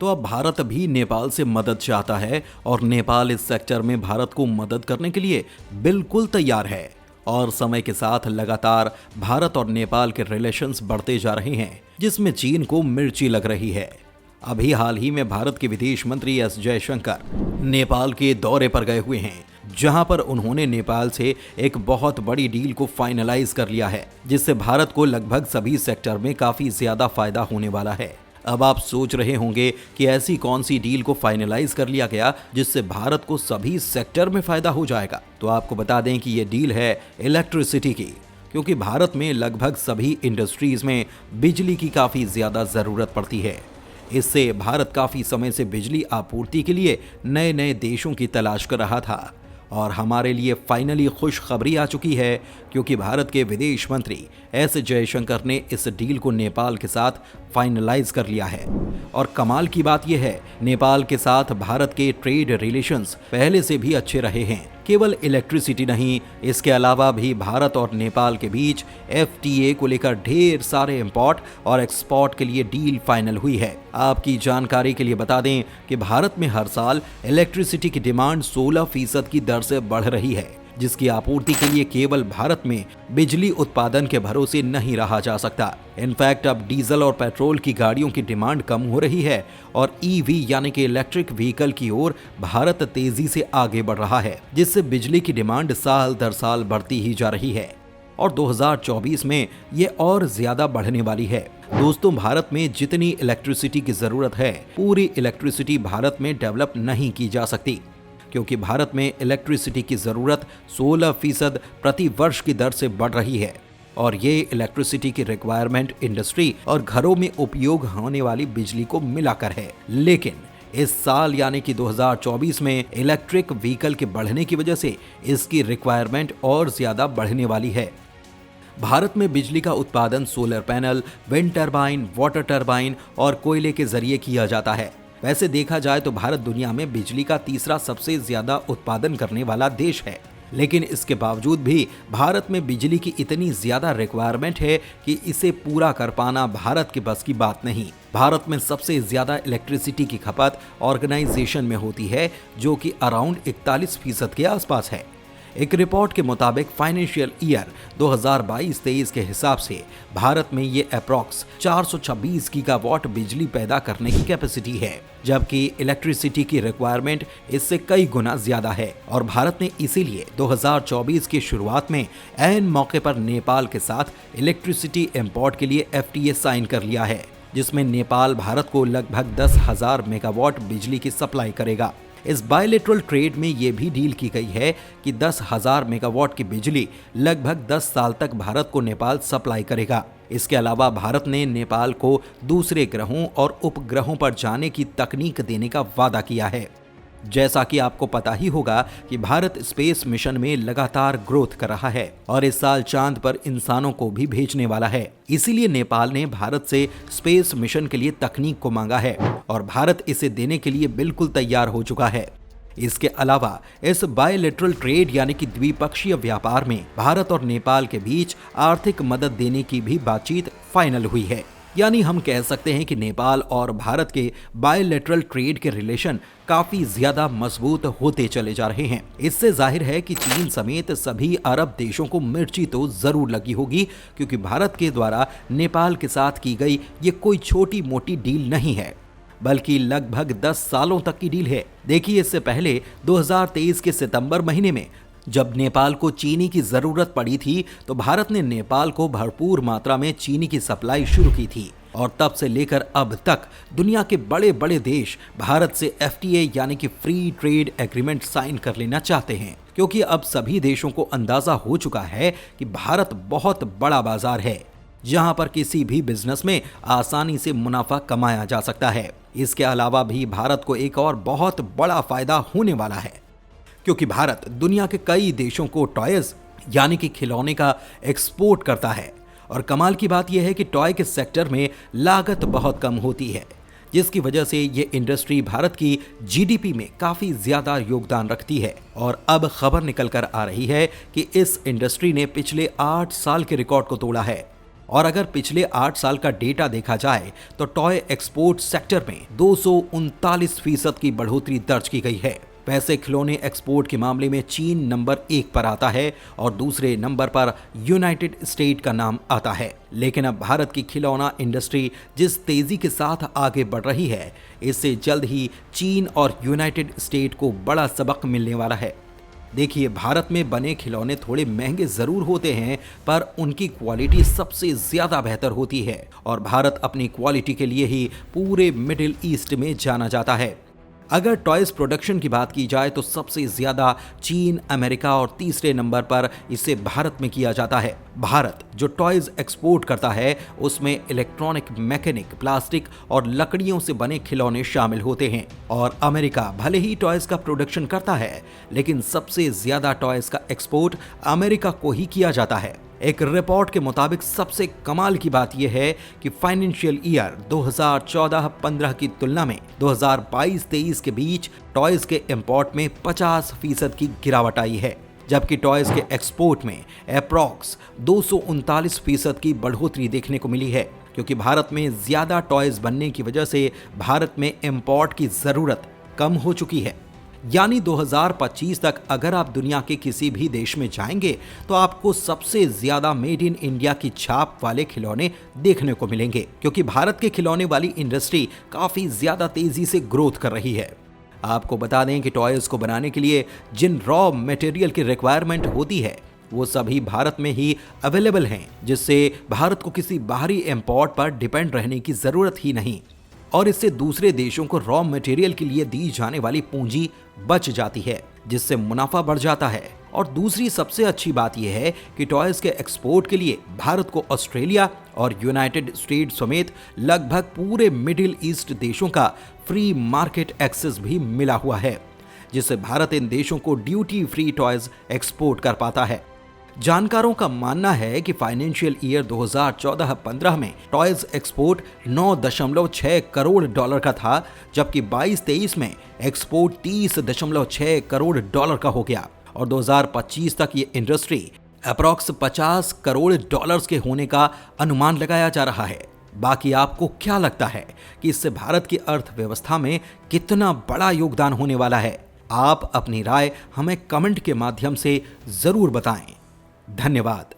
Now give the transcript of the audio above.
तो अब भारत भी नेपाल से मदद चाहता है और नेपाल इस सेक्टर में भारत को मदद करने के लिए बिल्कुल तैयार है। और समय के साथ लगातार भारत और नेपाल के रिलेशंस बढ़ते जा रहे हैं, जिसमें चीन को मिर्ची लग रही है। अभी हाल ही में भारत के विदेश मंत्री एस जयशंकर नेपाल के दौरे पर गए हुए हैं, जहां पर उन्होंने नेपाल से एक बहुत बड़ी डील को फाइनलाइज कर लिया है, जिससे भारत को लगभग सभी सेक्टर में काफी ज्यादा फायदा होने वाला है। अब आप सोच रहे होंगे कि ऐसी कौन सी डील को फाइनलाइज कर लिया गया जिससे भारत को सभी सेक्टर में फायदा हो जाएगा। तो आपको बता दें कि ये डील है इलेक्ट्रिसिटी की, क्योंकि भारत में लगभग सभी इंडस्ट्रीज में बिजली की काफी ज्यादा जरूरत पड़ती है। इससे भारत काफी समय से बिजली आपूर्ति के लिए नए नए देशों की तलाश कर रहा था और हमारे लिए फाइनली खुशखबरी आ चुकी है, क्योंकि भारत के विदेश मंत्री एस जयशंकर ने इस डील को नेपाल के साथ फाइनलाइज कर लिया है। और कमाल की बात यह है, नेपाल के साथ भारत के ट्रेड रिलेशंस पहले से भी अच्छे रहे हैं। केवल इलेक्ट्रिसिटी नहीं, इसके अलावा भी भारत और नेपाल के बीच एफटीए को लेकर ढेर सारे इंपोर्ट और एक्सपोर्ट के लिए डील फाइनल हुई है। आपकी जानकारी के लिए बता दें कि भारत में हर साल इलेक्ट्रिसिटी की डिमांड 16% की दर से बढ़ रही है, जिसकी आपूर्ति के लिए केवल भारत में बिजली उत्पादन के भरोसे नहीं रहा जा सकता। इनफैक्ट अब डीजल और पेट्रोल की गाड़ियों की डिमांड कम हो रही है और ईवी यानी कि इलेक्ट्रिक व्हीकल की ओर भारत तेजी से आगे बढ़ रहा है, जिससे बिजली की डिमांड साल दर साल बढ़ती ही जा रही है और 2024 में ये और ज्यादा बढ़ने वाली है। दोस्तों, भारत में जितनी इलेक्ट्रिसिटी की जरूरत है, पूरी इलेक्ट्रिसिटी भारत में डेवलप नहीं की जा सकती, क्योंकि भारत में इलेक्ट्रिसिटी की ज़रूरत 16% प्रति वर्ष की दर से बढ़ रही है और ये इलेक्ट्रिसिटी की रिक्वायरमेंट इंडस्ट्री और घरों में उपयोग होने वाली बिजली को मिलाकर है। लेकिन इस साल यानी कि 2024 में इलेक्ट्रिक व्हीकल के बढ़ने की वजह से इसकी रिक्वायरमेंट और ज़्यादा बढ़ने वाली है। भारत में बिजली का उत्पादन solar panel, wind turbine, water turbine और कोयले के जरिए किया जाता है। वैसे देखा जाए तो भारत दुनिया में बिजली का तीसरा सबसे ज्यादा उत्पादन करने वाला देश है, लेकिन इसके बावजूद भी भारत में बिजली की इतनी ज्यादा रिक्वायरमेंट है कि इसे पूरा कर पाना भारत के बस की बात नहीं। भारत में सबसे ज्यादा इलेक्ट्रिसिटी की खपत ऑर्गेनाइजेशन में होती है, जो कि अराउंड 41% के आसपास है। एक रिपोर्ट के मुताबिक फाइनेंशियल ईयर 2022-23 के हिसाब से भारत में ये अप्रॉक्स 426 गीगावाट बिजली पैदा करने की कैपेसिटी है, जबकि इलेक्ट्रिसिटी की रिक्वायरमेंट इससे कई गुना ज्यादा है। और भारत ने इसीलिए 2024 की शुरुआत में ऐन मौके पर नेपाल के साथ इलेक्ट्रिसिटी इंपोर्ट के लिए एफटीए साइन कर लिया है, जिसमें नेपाल भारत को लगभग 10,000 मेगावाट बिजली की सप्लाई करेगा। इस बायलैटरल ट्रेड में ये भी डील की गई है कि 10,000 मेगावाट की बिजली लगभग 10 साल तक भारत को नेपाल सप्लाई करेगा। इसके अलावा भारत ने नेपाल को दूसरे ग्रहों और उपग्रहों पर जाने की तकनीक देने का वादा किया है। जैसा कि आपको पता ही होगा कि भारत स्पेस मिशन में लगातार ग्रोथ कर रहा है और इस साल चांद पर इंसानों को भी भेजने वाला है। इसीलिए नेपाल ने भारत से स्पेस मिशन के लिए तकनीक को मांगा है और भारत इसे देने के लिए बिल्कुल तैयार हो चुका है। इसके अलावा इस बायलैटरल ट्रेड यानी कि द्विपक्षीय व्यापार में भारत और नेपाल के बीच आर्थिक मदद देने की भी बातचीत फाइनल हुई है। यानी हम कह सकते हैं कि नेपाल और भारत के बायलैटरल ट्रेड के रिलेशन काफी ज्यादा मजबूत होते चले जा रहे हैं। इससे जाहिर है कि चीन समेत सभी अरब देशों को मिर्ची तो जरूर लगी होगी, क्योंकि भारत के द्वारा नेपाल के साथ की गई ये कोई छोटी मोटी डील नहीं है, बल्कि लगभग 10 सालों तक की डील है। देखिए, इससे पहले 2023 के सितंबर महीने में जब नेपाल को चीनी की जरूरत पड़ी थी, तो भारत ने नेपाल को भरपूर मात्रा में चीनी की सप्लाई शुरू की थी और तब से लेकर अब तक दुनिया के बड़े बड़े देश भारत से एफटीए यानी कि फ्री ट्रेड एग्रीमेंट साइन कर लेना चाहते हैं, क्योंकि अब सभी देशों को अंदाजा हो चुका है कि भारत बहुत बड़ा बाजार है, जहां पर किसी भी बिजनेस में आसानी से मुनाफा कमाया जा सकता है। इसके अलावा भी भारत को एक और बहुत बड़ा फायदा होने वाला है, क्योंकि भारत दुनिया के कई देशों को टॉयज यानी कि खिलौने का एक्सपोर्ट करता है और कमाल की बात यह है कि टॉय के सेक्टर में लागत बहुत कम होती है, जिसकी वजह से ये इंडस्ट्री भारत की जीडीपी में काफी ज्यादा योगदान रखती है। और अब खबर निकल कर आ रही है कि इस इंडस्ट्री ने पिछले 8 साल के रिकॉर्ड को तोड़ा है। और अगर पिछले 8 साल का डेटा देखा जाए तो टॉय एक्सपोर्ट सेक्टर में 239% की बढ़ोतरी दर्ज की गई है। वैसे खिलौने एक्सपोर्ट के मामले में चीन नंबर 1 पर आता है और दूसरे नंबर पर यूनाइटेड स्टेट का नाम आता है। लेकिन अब भारत की खिलौना इंडस्ट्री जिस तेजी के साथ आगे बढ़ रही है, इससे जल्द ही चीन और यूनाइटेड स्टेट को बड़ा सबक मिलने वाला है। देखिए, भारत में बने खिलौने थोड़े महंगे जरूर होते हैं, पर उनकी क्वालिटी सबसे ज्यादा बेहतर होती है और भारत अपनी क्वालिटी के लिए ही पूरे मिडिल ईस्ट में जाना जाता है। अगर टॉयज प्रोडक्शन की बात की जाए तो सबसे ज्यादा चीन, अमेरिका और तीसरे नंबर पर इसे भारत में किया जाता है। भारत जो टॉयज एक्सपोर्ट करता है उसमें इलेक्ट्रॉनिक, मैकेनिक, प्लास्टिक और लकड़ियों से बने खिलौने शामिल होते हैं। और अमेरिका भले ही टॉयज का प्रोडक्शन करता है, लेकिन सबसे ज्यादा टॉयज का एक्सपोर्ट अमेरिका को ही किया जाता है। एक रिपोर्ट के मुताबिक सबसे कमाल की बात यह है कि फाइनेंशियल ईयर 2014-15 की तुलना में 2022-23 के बीच टॉयज के इंपोर्ट में 50% की गिरावट आई है, जबकि टॉयज के एक्सपोर्ट में अप्रॉक्स 239% की बढ़ोतरी देखने को मिली है, क्योंकि भारत में ज्यादा टॉयज बनने की वजह से भारत में इंपोर्ट की जरूरत कम हो चुकी है। यानी 2025 तक अगर आप दुनिया के किसी भी देश में जाएंगे तो आपको सबसे ज्यादा मेड इन इंडिया की छाप वाले खिलौने देखने को मिलेंगे, क्योंकि भारत के खिलौने वाली इंडस्ट्री काफी ज्यादा तेजी से ग्रोथ कर रही है। आपको बता दें कि टॉयज को बनाने के लिए जिन रॉ मटेरियल की रिक्वायरमेंट होती है वो सभी भारत में ही अवेलेबल हैं, जिससे भारत को किसी बाहरी इंपोर्ट पर डिपेंड रहने की जरूरत ही नहीं और इससे दूसरे देशों को रॉ मटेरियल के लिए दी जाने वाली पूंजी बच जाती है, जिससे मुनाफा बढ़ जाता है। और दूसरी सबसे अच्छी बात यह है कि टॉयज के एक्सपोर्ट के लिए भारत को ऑस्ट्रेलिया और यूनाइटेड स्टेट्स समेत लगभग पूरे मिडिल ईस्ट देशों का फ्री मार्केट एक्सेस भी मिला हुआ है, जिससे भारत इन देशों को ड्यूटी फ्री टॉयज एक्सपोर्ट कर पाता है। जानकारों का मानना है कि फाइनेंशियल ईयर 2014-15 में टॉयज एक्सपोर्ट 9.6 करोड़ डॉलर का था, जबकि 22-23 में एक्सपोर्ट 30.6 करोड़ डॉलर का हो गया और 2025 तक ये इंडस्ट्री अप्रॉक्स 50 करोड़ डॉलर्स के होने का अनुमान लगाया जा रहा है। बाकी आपको क्या लगता है कि इससे भारत की अर्थव्यवस्था में कितना बड़ा योगदान होने वाला है? आप अपनी राय हमें कमेंट के माध्यम से जरूर बताएं। धन्यवाद।